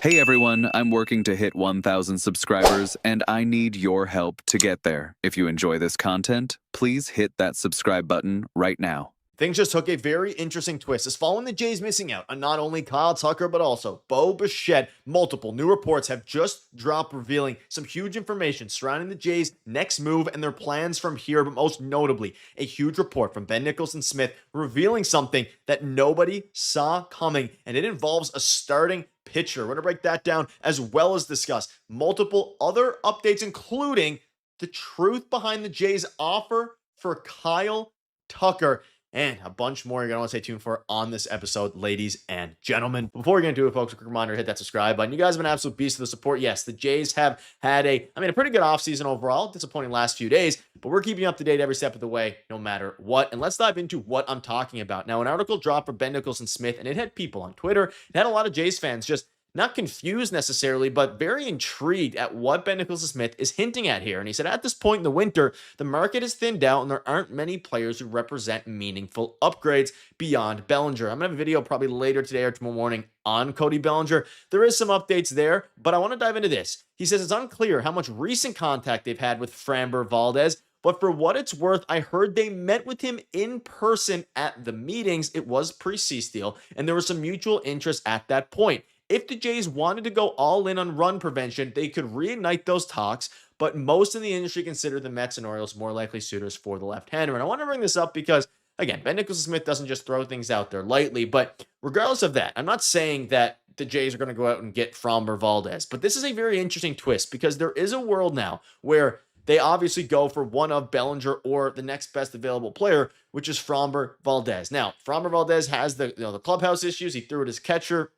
Hey everyone, I'm working to hit 1,000 subscribers and I need your help to get there. If you enjoy this content, please hit that subscribe button right now. Things just took a very interesting twist as following the Jays missing out on not only Kyle Tucker, but also Bo Bichette. Multiple new reports have just dropped revealing some huge information surrounding the Jays' next move and their plans from here, but most notably, a huge report from Ben Nicholson-Smith revealing something that nobody saw coming, and it involves a starting pitcher. We're going to break that down as well as discuss multiple other updates, including the truth behind the Jays' offer for Kyle Tucker, and a bunch more you're going to want to stay tuned for on this episode, ladies and gentlemen. Before we get into it, folks, a quick reminder, hit that subscribe button. You guys have been an absolute beast of the support. Yes, the Jays have had a pretty good offseason overall. Disappointing last few days, but we're keeping you up to date every step of the way, no matter what. And let's dive into what I'm talking about. Now, an article dropped from Ben Nicholson-Smith, and it had people on Twitter. It had a lot of Jays fans just not confused necessarily, but very intrigued at what Ben Nicholson-Smith is hinting at here. And he said, at this point in the winter, the market is thinned out and there aren't many players who represent meaningful upgrades beyond Bellinger. I'm going to have a video probably later today or tomorrow morning on Cody Bellinger. There is some updates there, but I want to dive into this. He says it's unclear how much recent contact they've had with Framber Valdez, but for what it's worth, I heard they met with him in person at the meetings. It was pre-cease deal, and there was some mutual interest at that point. If the Jays wanted to go all in on run prevention, they could reignite those talks, but most in the industry consider the Mets and Orioles more likely suitors for the left-hander. And I want to bring this up because, again, Ben Nicholson-Smith doesn't just throw things out there lightly, but regardless of that, I'm not saying that the Jays are going to go out and get Framber Valdez, but this is a very interesting twist because there is a world now where they obviously go for one of Bellinger or the next best available player, which is Framber Valdez. Now, Framber Valdez has the clubhouse issues. He threw it as catcher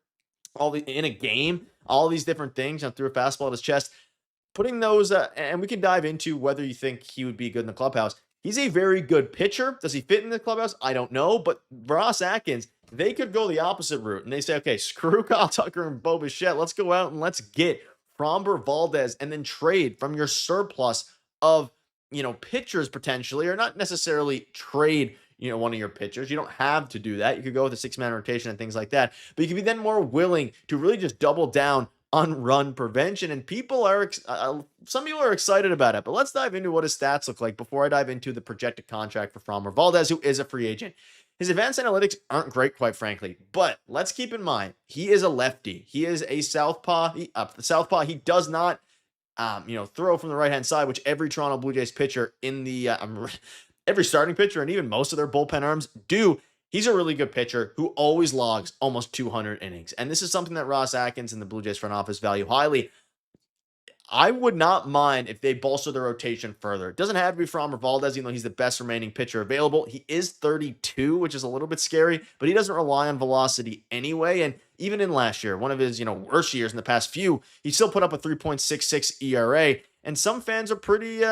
in a game, all these different things, threw a fastball at his chest, putting those, and we can dive into whether you think he would be good in the clubhouse. He's a very good pitcher. Does he fit in the clubhouse? I don't know, but Ross Atkins, they could go the opposite route, and they say, okay, screw Kyle Tucker and Bo Bichette. Let's go out and let's get Framber Valdez and then trade from your surplus of, pitchers potentially, or not necessarily trade one of your pitchers. You don't have to do that. You could go with a 6-man rotation and things like that, but you could be then more willing to really just double down on run prevention. And people are, some people are excited about it, but let's dive into what his stats look like before I dive into the projected contract for Framber Valdez, who is a free agent. His advanced analytics aren't great, quite frankly, but let's keep in mind, he is a lefty. He is a southpaw. He does not, throw from the right-hand side, which every Toronto Blue Jays pitcher in the, every starting pitcher and even most of their bullpen arms do. He's a really good pitcher who always logs almost 200 innings. And this is something that Ross Atkins and the Blue Jays front office value highly. I would not mind if they bolster their rotation further. It doesn't have to be Framber Valdez, even though he's the best remaining pitcher available. He is 32, which is a little bit scary, but he doesn't rely on velocity anyway. And even in last year, one of his worst years in the past few, he still put up a 3.66 ERA. And some fans are pretty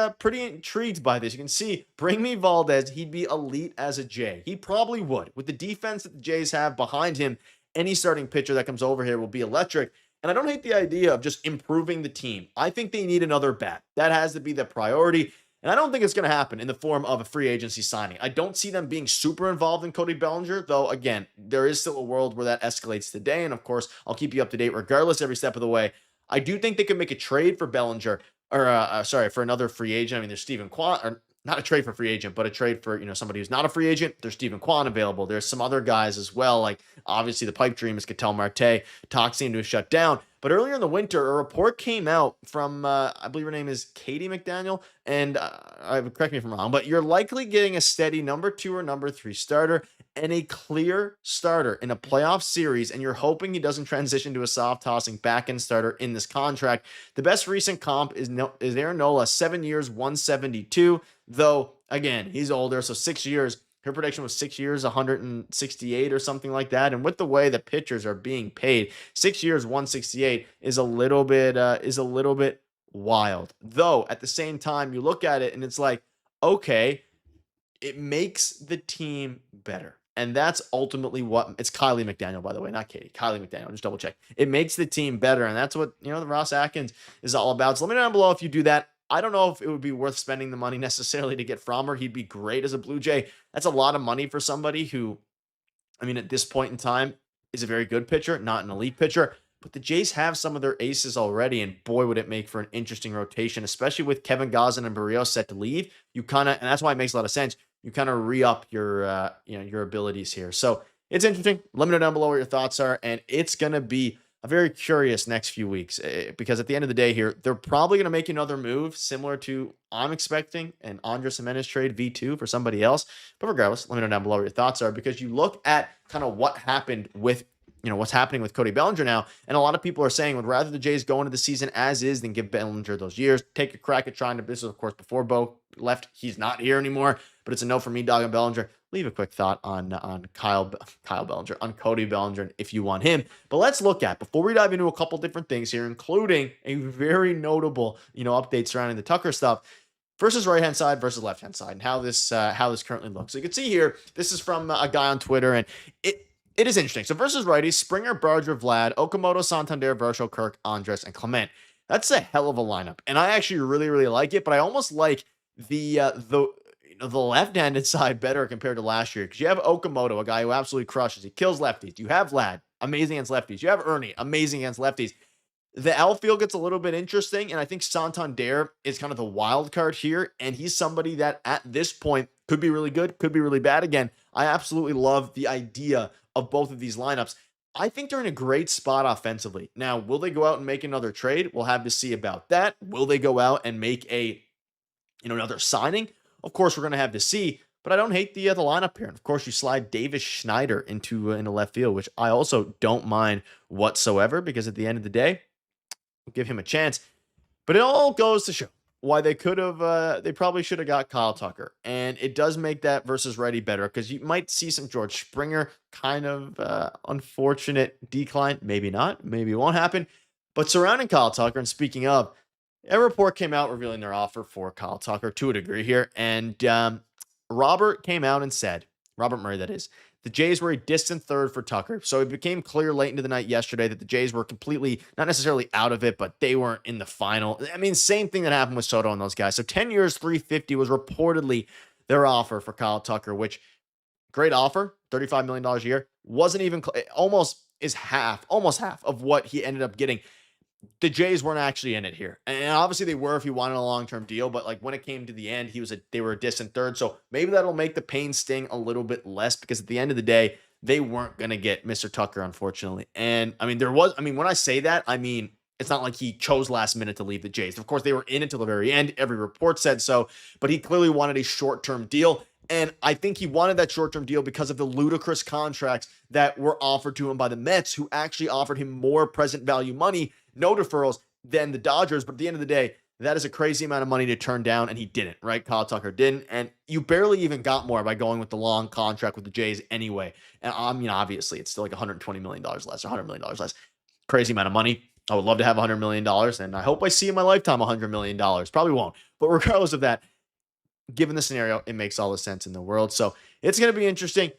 intrigued by this. You can see, bring me Valdez, he'd be elite as a Jay. He probably would. With the defense that the Jays have behind him, any starting pitcher that comes over here will be electric. And I don't hate the idea of just improving the team. I think they need another bat. That has to be the priority. And I don't think it's going to happen in the form of a free agency signing. I don't see them being super involved in Cody Bellinger, though, again, there is still a world where that escalates today. And, of course, I'll keep you up to date regardless every step of the way. I do think they could make a trade for Bellinger, or for another free agent. There's Stephen Kwan, or not a trade for free agent, but a trade for, somebody who's not a free agent. There's Stephen Kwan available. There's some other guys as well. Like obviously the pipe dream is Ketel Marte. Talks seem to have shut down. But earlier in the winter, a report came out from, I believe her name is Katie McDaniel, and correct me if I'm wrong, but you're likely getting a steady number 2 or number 3 starter and a clear starter in a playoff series, and you're hoping he doesn't transition to a soft tossing back-end starter in this contract. The best recent comp is Aaron Nola, 7 years, 172, though, again, he's older, so 6 years. Her prediction was 6 years, 168 or something like that. And with the way the pitchers are being paid, 6 years, 168 is a little bit wild. Though at the same time, you look at it and it's like, okay, it makes the team better. And that's ultimately what it's Kylie McDaniel, by the way, not Katie. Kylie McDaniel, just double check. It makes the team better. And that's what, the Ross Atkins is all about. So let me know down below if you do that. I don't know if it would be worth spending the money necessarily to get Framber. He'd be great as a Blue Jay. That's a lot of money for somebody who, at this point in time, is a very good pitcher, not an elite pitcher. but the Jays have some of their aces already, and boy, would it make for an interesting rotation, especially with Kevin Gosselin and Barrios set to leave. You kind of, and that's why it makes a lot of sense. You kind of re-up your, your abilities here. So it's interesting. Let me know down below what your thoughts are, and it's gonna be a very curious next few weeks because at the end of the day here, they're probably going to make another move similar to I'm expecting an Andres Jimenez trade V2 for somebody else. But regardless, let me know down below what your thoughts are, because you look at kind of what happened with, what's happening with Cody Bellinger now. And a lot of people are saying would rather the Jays go into the season as is than give Bellinger those years. Take a crack at trying to, this is of course before Bo left. He's not here anymore, but it's a no for me, dog, and Bellinger. Leave a quick thought on Kyle Bellinger, on Cody Bellinger, if you want him. But let's look at, before we dive into a couple different things here, including a very notable, update surrounding the Tucker stuff, versus right-hand side versus left-hand side, and how this currently looks. So you can see here, this is from a guy on Twitter, and it is interesting. So versus righties, Springer, Barger, Vlad, Okamoto, Santander, Varsho, Kirk, Andres, and Clement. That's a hell of a lineup, and I actually really, really like it, but I almost like the left-handed side better compared to last year, because you have Okamoto, a guy who absolutely crushes. He kills lefties. You have Vlad, amazing against lefties. You have Ernie, amazing against lefties. The outfield gets a little bit interesting, and I think Santander is kind of the wild card here, and he's somebody that at this point could be really good, could be really bad. Again, I absolutely love the idea of both of these lineups. I think they're in a great spot offensively. Now, will they go out and make another trade? We'll have to see about that. Will they go out and make another signing? Of course, we're going to have to see, but I don't hate the lineup here. And of course, you slide Davis Schneider into left field, which I also don't mind whatsoever, because at the end of the day, we'll give him a chance. But it all goes to show why they probably should have got Kyle Tucker. And it does make that versus righty better, because you might see some George Springer kind of unfortunate decline. Maybe not. Maybe it won't happen. But surrounding Kyle Tucker, and speaking of, a report came out revealing their offer for Kyle Tucker to a degree here. And Robert came out and said, Robert Murray, that is, the Jays were a distant third for Tucker. So it became clear late into the night yesterday that the Jays were completely, not necessarily out of it, but they weren't in the final. I mean, same thing that happened with Soto and those guys. So 10 years, $350 was reportedly their offer for Kyle Tucker, which, great offer, $35 million a year. Wasn't even, almost half of what he ended up getting. The Jays weren't actually in it here. And obviously they were if he wanted a long-term deal, but like when it came to the end, they were a distant third. So maybe that'll make the pain sting a little bit less, because at the end of the day, they weren't going to get Mr. Tucker, unfortunately. And I mean, when I say that, I mean, it's not like he chose last minute to leave the Jays. Of course, they were in until the very end. Every report said so, but he clearly wanted a short-term deal. And I think he wanted that short-term deal because of the ludicrous contracts that were offered to him by the Mets, who actually offered him more present value money, no deferrals, than the Dodgers. But at the end of the day, that is a crazy amount of money to turn down, and he didn't, right? Kyle Tucker didn't, and you barely even got more by going with the long contract with the Jays anyway. And I mean, obviously, it's still like $120 million less, $100 million less. Crazy amount of money. I would love to have $100 million, and I hope I see in my lifetime $100 million. Probably won't. But regardless of that, given the scenario, it makes all the sense in the world. So it's going to be interesting.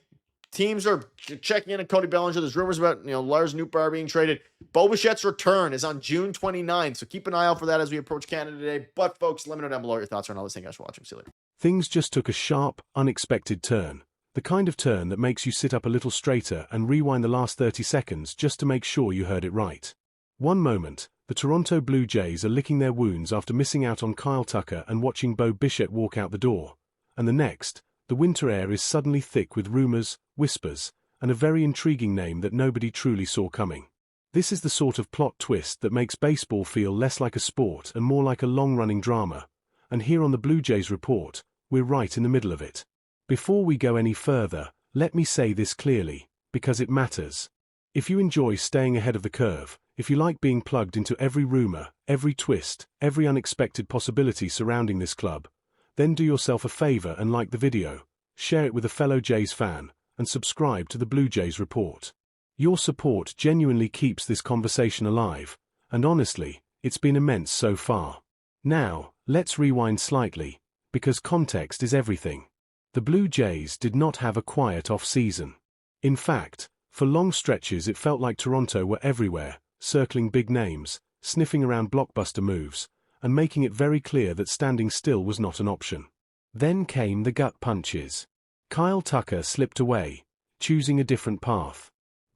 Teams are checking in on Cody Bellinger. There's rumors about, Lars Nootbaar being traded. Bo Bichette's return is on June 29th. So keep an eye out for that as we approach Canada today. But folks, let me know down below what your thoughts are on all this. Thank you guys for watching. See you later. Things just took a sharp, unexpected turn. The kind of turn that makes you sit up a little straighter and rewind the last 30 seconds just to make sure you heard it right. One moment, the Toronto Blue Jays are licking their wounds after missing out on Kyle Tucker and watching Bo Bichette walk out the door. And the next, the winter air is suddenly thick with rumors, whispers, and a very intriguing name that nobody truly saw coming. This is the sort of plot twist that makes baseball feel less like a sport and more like a long-running drama. And here on the Blue Jays Report, we're right in the middle of it. Before we go any further, let me say this clearly, because it matters. If you enjoy staying ahead of the curve, if you like being plugged into every rumor, every twist, every unexpected possibility surrounding this club, then do yourself a favor and like the video, share it with a fellow Jays fan, and subscribe to the Blue Jays Report. Your support genuinely keeps this conversation alive, and honestly, it's been immense so far. Now, let's rewind slightly, because context is everything. The Blue Jays did not have a quiet off-season. In fact, for long stretches it felt like Toronto were everywhere, circling big names, sniffing around blockbuster moves, and making it very clear that standing still was not an option. Then came the gut punches. Kyle Tucker slipped away, choosing a different path.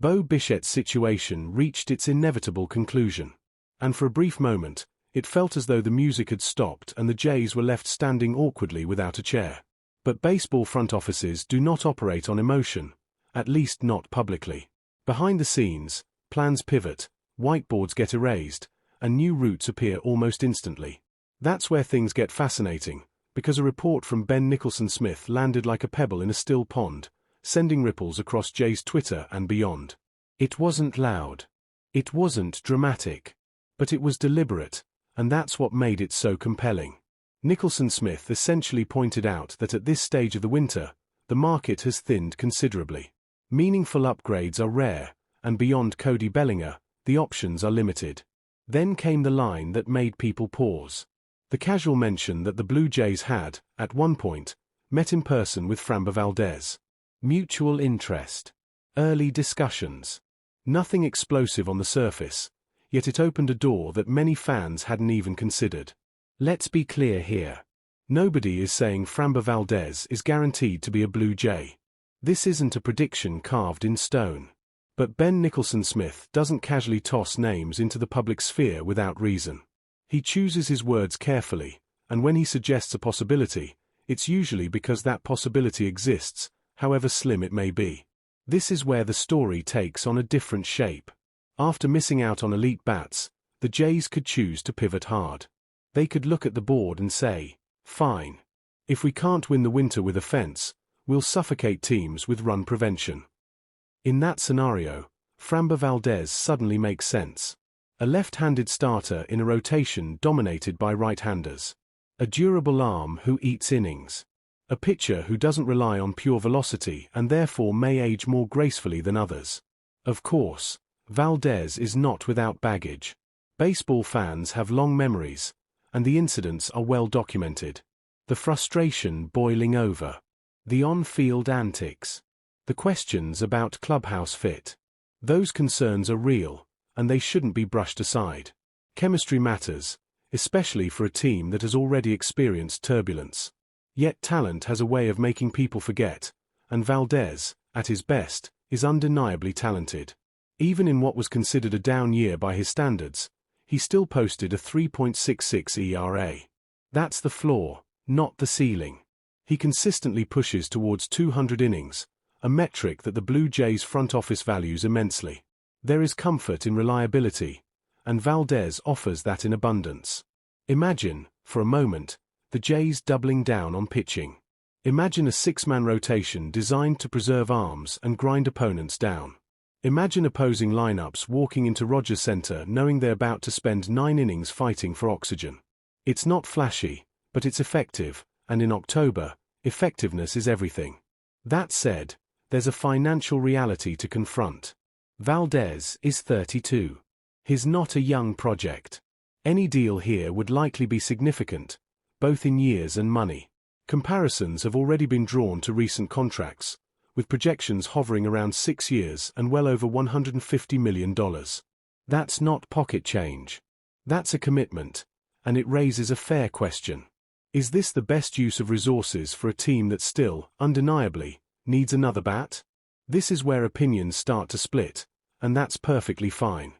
Bo Bichette's situation reached its inevitable conclusion. And for a brief moment, it felt as though the music had stopped and the Jays were left standing awkwardly without a chair. But baseball front offices do not operate on emotion, at least not publicly. Behind the scenes, plans pivot, whiteboards get erased, and new routes appear almost instantly. That's where things get fascinating, because a report from Ben Nicholson-Smith landed like a pebble in a still pond, sending ripples across Jay's Twitter and beyond. It wasn't loud. It wasn't dramatic. But it was deliberate, and that's what made it so compelling. Nicholson-Smith essentially pointed out that at this stage of the winter, the market has thinned considerably. Meaningful upgrades are rare, and beyond Cody Bellinger, the options are limited. Then came the line that made people pause. The casual mention that the Blue Jays had, at one point, met in person with Framber Valdez. Mutual interest. Early discussions. Nothing explosive on the surface, yet it opened a door that many fans hadn't even considered. Let's be clear here. Nobody is saying Framber Valdez is guaranteed to be a Blue Jay. This isn't a prediction carved in stone. But Ben Nicholson-Smith doesn't casually toss names into the public sphere without reason. He chooses his words carefully, and when he suggests a possibility, it's usually because that possibility exists, however slim it may be. This is where the story takes on a different shape. After missing out on elite bats, the Jays could choose to pivot hard. They could look at the board and say, fine. If we can't win the winter with offense, we'll suffocate teams with run prevention. In that scenario, Framber Valdez suddenly makes sense. A left-handed starter in a rotation dominated by right-handers. A durable arm who eats innings. A pitcher who doesn't rely on pure velocity and therefore may age more gracefully than others. Of course, Valdez is not without baggage. Baseball fans have long memories, and the incidents are well documented. The frustration boiling over. The on-field antics. The questions about clubhouse fit. Those concerns are real, and they shouldn't be brushed aside. Chemistry matters, especially for a team that has already experienced turbulence. Yet talent has a way of making people forget, and Valdez, at his best, is undeniably talented. Even in what was considered a down year by his standards, he still posted a 3.66 ERA. That's the floor, not the ceiling. He consistently pushes towards 200 innings, a metric that the Blue Jays front office values immensely. There is comfort in reliability, and Valdez offers that in abundance. Imagine, for a moment, the Jays doubling down on pitching. Imagine a six-man rotation designed to preserve arms and grind opponents down. Imagine opposing lineups walking into Rogers Center knowing they're about to spend 9 innings fighting for oxygen. It's not flashy, but it's effective, and in October, effectiveness is everything. That said, there's a financial reality to confront. Valdez is 32. He's not a young project. Any deal here would likely be significant, both in years and money. Comparisons have already been drawn to recent contracts, with projections hovering around 6 years and well over $150 million. That's not pocket change. That's a commitment, and it raises a fair question. Is this the best use of resources for a team that still, undeniably, needs another bat? This is where opinions start to split, and that's perfectly fine.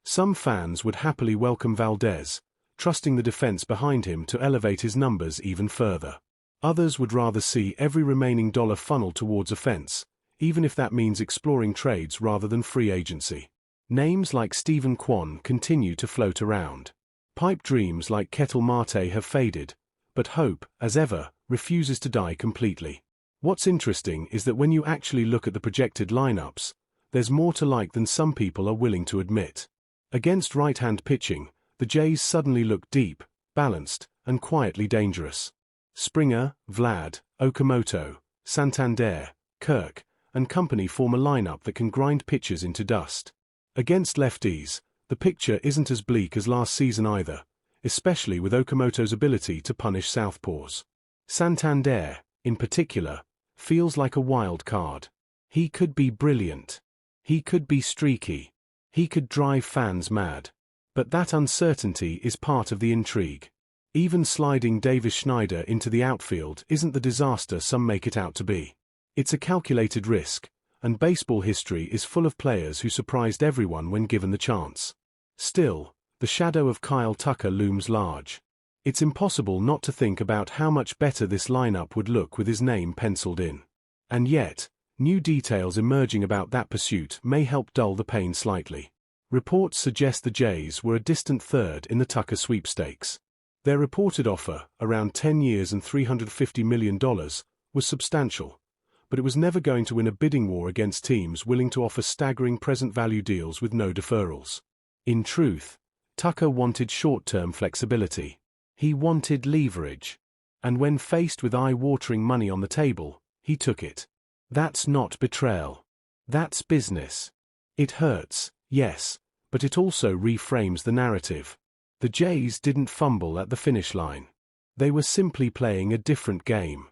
Some fans would happily welcome Valdez, trusting the defense behind him to elevate his numbers even further. Others would rather see every remaining dollar funneled towards offense, even if that means exploring trades rather than free agency. Names like Stephen Kwan continue to float around. Pipe dreams like Ketel Marte have faded, but hope, as ever, refuses to die completely. What's interesting is that when you actually look at the projected lineups, there's more to like than some people are willing to admit. Against right-hand pitching, the Jays suddenly look deep, balanced, and quietly dangerous. Springer, Vlad, Okamoto, Santander, Kirk, and company form a lineup that can grind pitchers into dust. Against lefties, the picture isn't as bleak as last season either, especially with Okamoto's ability to punish southpaws. Santander, in particular, feels like a wild card. He could be brilliant. He could be streaky. He could drive fans mad. But that uncertainty is part of the intrigue. Even sliding Davis Schneider into the outfield isn't the disaster some make it out to be. It's a calculated risk, and baseball history is full of players who surprised everyone when given the chance. Still, the shadow of Kyle Tucker looms large. It's impossible not to think about how much better this lineup would look with his name penciled in. And yet, new details emerging about that pursuit may help dull the pain slightly. Reports suggest the Jays were a distant third in the Tucker sweepstakes. Their reported offer, around 10 years and $350 million, was substantial, but it was never going to win a bidding war against teams willing to offer staggering present value deals with no deferrals. In truth, Tucker wanted short-term flexibility. He wanted leverage. And when faced with eye-watering money on the table, he took it. That's not betrayal. That's business. It hurts, yes, but it also reframes the narrative. The Jays didn't fumble at the finish line. They were simply playing a different game.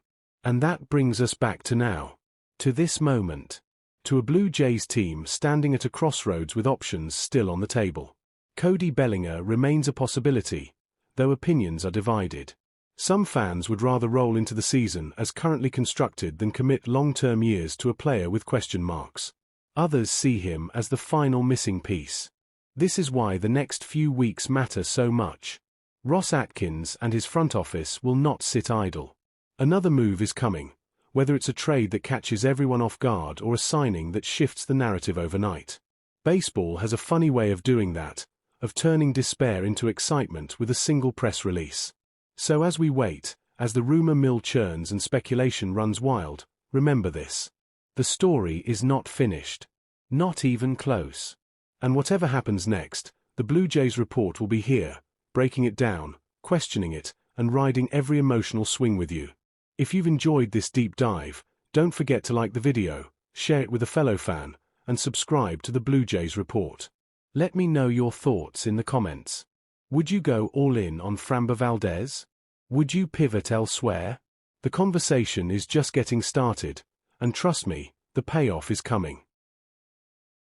And that brings us back to now. To this moment. To a Blue Jays team standing at a crossroads with options still on the table. Cody Bellinger remains a possibility, though opinions are divided. Some fans would rather roll into the season as currently constructed than commit long-term years to a player with question marks. Others see him as the final missing piece. This is why the next few weeks matter so much. Ross Atkins and his front office will not sit idle. Another move is coming, whether it's a trade that catches everyone off guard or a signing that shifts the narrative overnight. Baseball has a funny way of doing that, of turning despair into excitement with a single press release. So as we wait, as the rumor mill churns and speculation runs wild, remember this. The story is not finished. Not even close. And whatever happens next, the Blue Jays report will be here, breaking it down, questioning it, and riding every emotional swing with you. If you've enjoyed this deep dive, don't forget to like the video, share it with a fellow fan, and subscribe to the Blue Jays report. Let me know your thoughts in the comments. Would you go all in on Framber Valdez? Would you pivot elsewhere? The conversation is just getting started, and trust me, the payoff is coming.